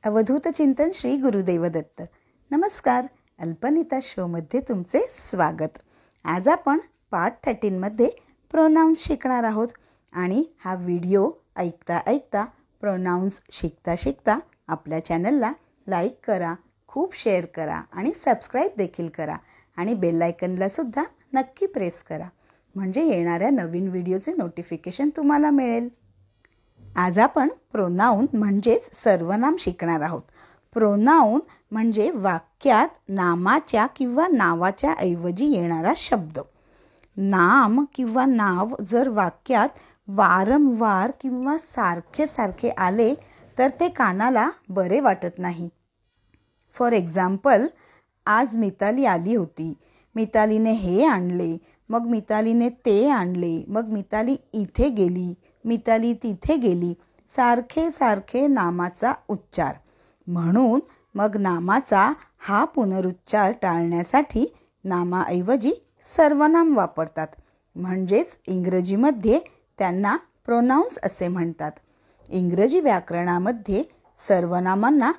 अवधूत चिंतन श्री गुरुदेव दत्त. नमस्कार. अल्पनिता शोमध्ये तुमचे स्वागत. आज आपण पार्ट 13 मध्ये प्रोनाउन्स शिकणार आहोत आणि हा व्हिडिओ ऐकता ऐकता प्रोनाउन्स शिकता शिकता आपल्या चॅनलला लाईक करा, खूप शेअर करा आणि सबस्क्राईब देखील करा आणि बेल आयकनला सुद्धा नक्की प्रेस करा, म्हणजे येणाऱ्या नवीन व्हिडिओचे नोटिफिकेशन तुम्हाला मिळेल. आज आपण प्रोनाउन म्हणजेच सर्वनाम शिकणार आहोत. प्रोनाउन म्हणजे वाक्यात नामाच्या किंवा नावाच्या ऐवजी येणारा शब्द. नाम किंवा नाव जर वाक्यात वारंवार किंवा सारखे सारखे आले तर ते कानाला बरे वाटत नाही. फॉर एक्झाम्पल, आज मिताली आली होती, मितालीने हे आणले, मग मितालीने ते आणले, मग मिताली इथे गेली, मिताली तिथे गेली. सारखे सारखे नामाचा उच्चार. म्हणून मग नामाचा हा पुनरुच्चार टाळण्यासाठी नामाऐवजी सर्वनाम वापरतात. म्हणजेच इंग्रजीमध्ये त्यांना प्रोनाउन्स असे म्हणतात. इंग्रजी व्याकरणामध्ये सर्वनामांना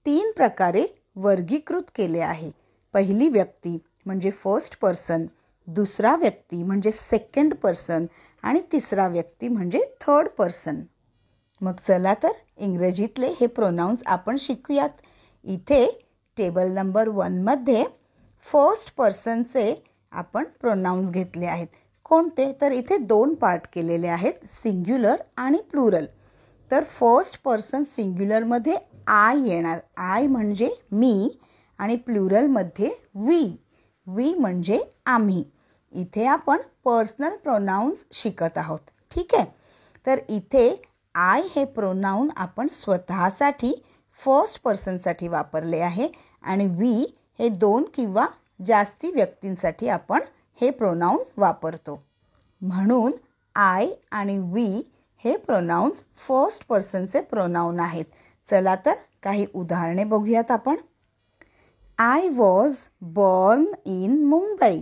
3 प्रकारे वर्गीकृत केले आहे. पहिली व्यक्ती म्हणजे फर्स्ट पर्सन, दुसरा व्यक्ती म्हणजे सेकंड पर्सन आणि तिसरा व्यक्ती म्हणजे थर्ड पर्सन. मग चला तर इंग्रजीतले हे प्रोनाउन्स आपण शिकूयात. इथे टेबल नंबर 1 मध्ये फर्स्ट पर्सनचे आपण प्रोनाउन्स घेतले आहेत. कोणते? तर इथे 2 पार्ट केलेले आहेत, सिंग्युलर आणि प्लुरल. तर फर्स्ट पर्सन सिंग्युलरमध्ये आय येणार. आय म्हणजे मी आणि प्लुरलमध्ये वी. वी म्हणजे आम्ही. इथे आपण पर्सनल प्रोनाउन्स शिकत आहोत. ठीक आहे. तर इथे आय हे प्रोनाउन आपण स्वतःसाठी फर्स्ट पर्सनसाठी वापरले आहे आणि वी हे 2 किंवा जास्ती व्यक्तींसाठी आपण हे प्रोनाउन वापरतो. म्हणून आय आणि वी हे प्रोनाउन्स फर्स्ट पर्सनचे प्रोनाउन आहेत. चला तर काही उदाहरणे बघूयात आपण. I was born in Mumbai.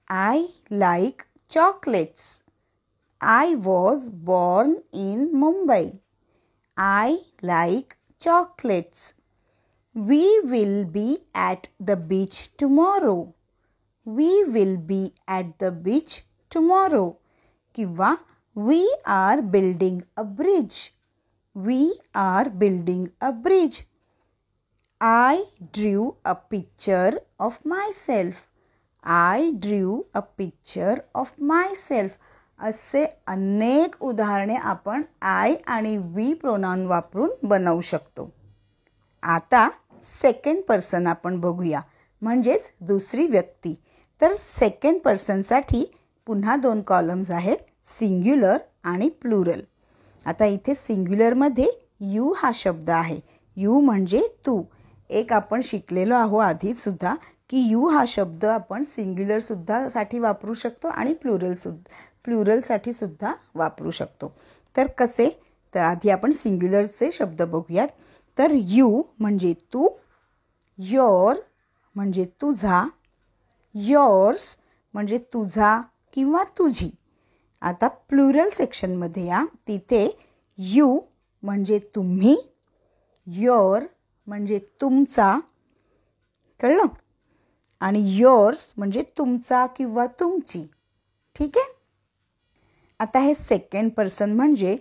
I like chocolates. I was born in Mumbai. I like chocolates. We will be at the beach tomorrow. We will be at the beach tomorrow. किंवा we are building a bridge. We are building a bridge. I drew a picture of myself. I drew a picture of myself. असे अनेक उदाहरणे आपण I आणि we pronoun वापरून बनवू शकतो. आता सेकंड पर्सन आपण बघूया, म्हणजेच दुसरी व्यक्ती. तर सेकंड पर्सनसाठी पुन्हा 2 कॉलम्स आहेत, सिंग्युलर आणि प्लुरल. आता इथे सिंग्युलरमध्ये यू हा शब्द आहे. यू म्हणजे तू. एक आपण शिकलेलो आहोत आधीच सुद्धा की यू हा शब्द आपण सिंग्युलर सुद्धा साठी वापरू शकतो आणि प्लुरलसाठी सुद्धा वापरू शकतो. तर कसे? तर आधी आपण सिंग्युलरचे शब्द बघूयात. तर यू म्हणजे तू, योर म्हणजे तुझा, योर्स म्हणजे तुझा किंवा तुझी. आता प्लुरल सेक्शनमध्ये या. तिथे यू म्हणजे तुम्ही, योर म्हणजे तुमचा, कळलं, आणि योर्स म्हणजे तुमचा किंवा तुमची. ठीक आहे. आता हे सेकंड पर्सन म्हणजे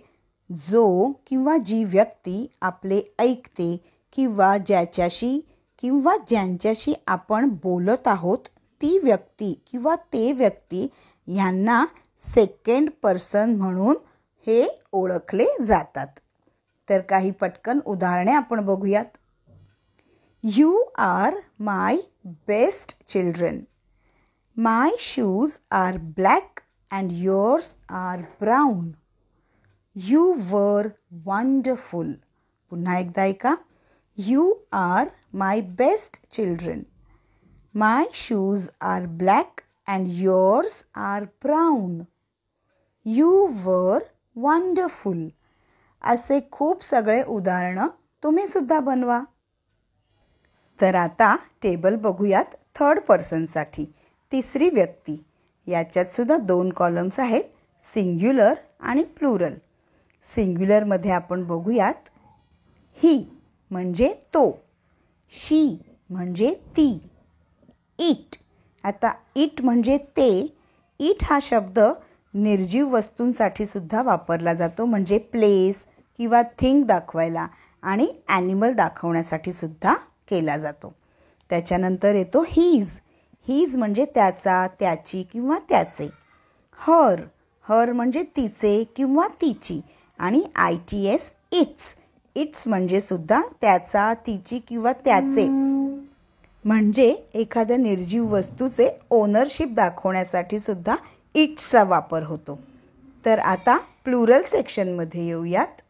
जो किंवा जी व्यक्ती आपले ऐकते किंवा ज्याच्याशी किंवा ज्यांच्याशी आपण बोलत आहोत ती व्यक्ती किंवा ते व्यक्ती यांना सेकंड पर्सन म्हणून हे ओळखले जातात. तर काही पटकन उदाहरणे आपण बघूयात. You are my best children. My shoes are black and yours are brown. You were wonderful. पुन्हा एकदा ऐका. You are my best children. My shoes are black and yours are brown. You were wonderful. असे खूप सगळे उदाहरणं तुम्ही सुद्धा बनवा. तर आता टेबल बघूयात थर्ड पर्सनसाठी, तिसरी व्यक्ती. याच्यात सुद्धा 2 कॉलम्स आहेत, सिंग्युलर आणि प्लुरल. सिंग्युलरमध्ये आपण बघूयात ही. म्हणजे तो, शी म्हणजे ती, इट. आता इट म्हणजे ते. इट हा शब्द निर्जीव वस्तूंसाठी सुद्धा वापरला जातो, म्हणजे प्लेस किंवा थिंग दाखवायला, आणि ॲनिमल दाखवण्यासाठी सुद्धा केला जातो. त्याच्यानंतर येतो हीज. हीज म्हणजे त्याचा, त्याची किंवा त्याचे. हर. हर म्हणजे तिचे किंवा तिची, आणि ITS इट्स. इट्स म्हणजे सुद्धा त्याचा, तिची किंवा त्याचे, म्हणजे एखाद्या निर्जीव वस्तूचे ओनरशिप दाखवण्यासाठी सुद्धा इट्सचा वापर होतो. तर आता प्लुरल सेक्शनमध्ये येऊयात.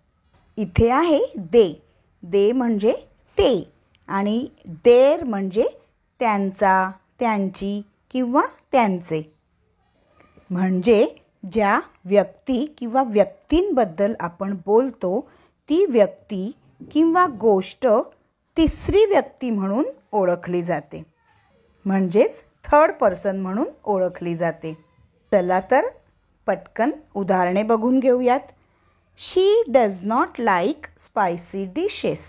इथे आहे दे. दे म्हणजे ते, आणि देर म्हणजे त्यांचा, त्यांची किंवा त्यांचे. म्हणजे ज्या व्यक्ती किंवा व्यक्तींबद्दल आपण बोलतो ती व्यक्ती किंवा गोष्ट तिसरी व्यक्ती म्हणून ओळखली जाते, म्हणजेच थर्ड पर्सन म्हणून ओळखली जाते. चला तर पटकन उदाहरणे बघून घेऊयात. She does not like spicy dishes.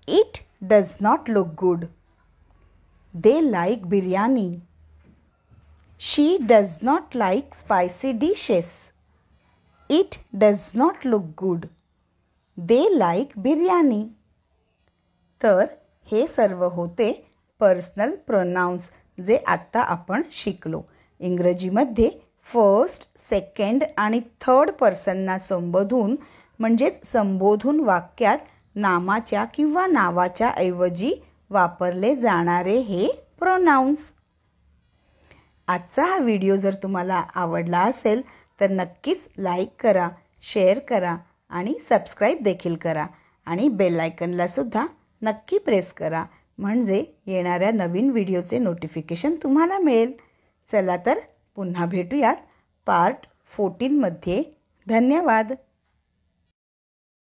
It does not look good. They like biryani. She does not like spicy dishes. It does not look good. They like biryani. तर हे सर्व होते पर्सनल प्रोनाउन्स, जे आत्ता आपण शिकलो. इंग्रजीमध्ये फर्स्ट, सेकंड आणि थर्ड पर्सनना संबोधून, म्हणजेच संबोधून वाक्यात नामाच्या किंवा नावाच्या ऐवजी वापरले जाणारे हे प्रोनाउन्स. आजचा हा व्हिडिओ जर तुम्हाला आवडला असेल तर नक्कीच लाईक करा, शेअर करा आणि सबस्क्राईब देखील करा, आणि बेल आयकनला सुद्धा नक्की प्रेस करा, म्हणजे येणाऱ्या नवीन व्हिडिओचे नोटिफिकेशन तुम्हाला मिळेल. चला तर पुन्हा भेटूयात पार्ट 14 मध्ये. धन्यवाद.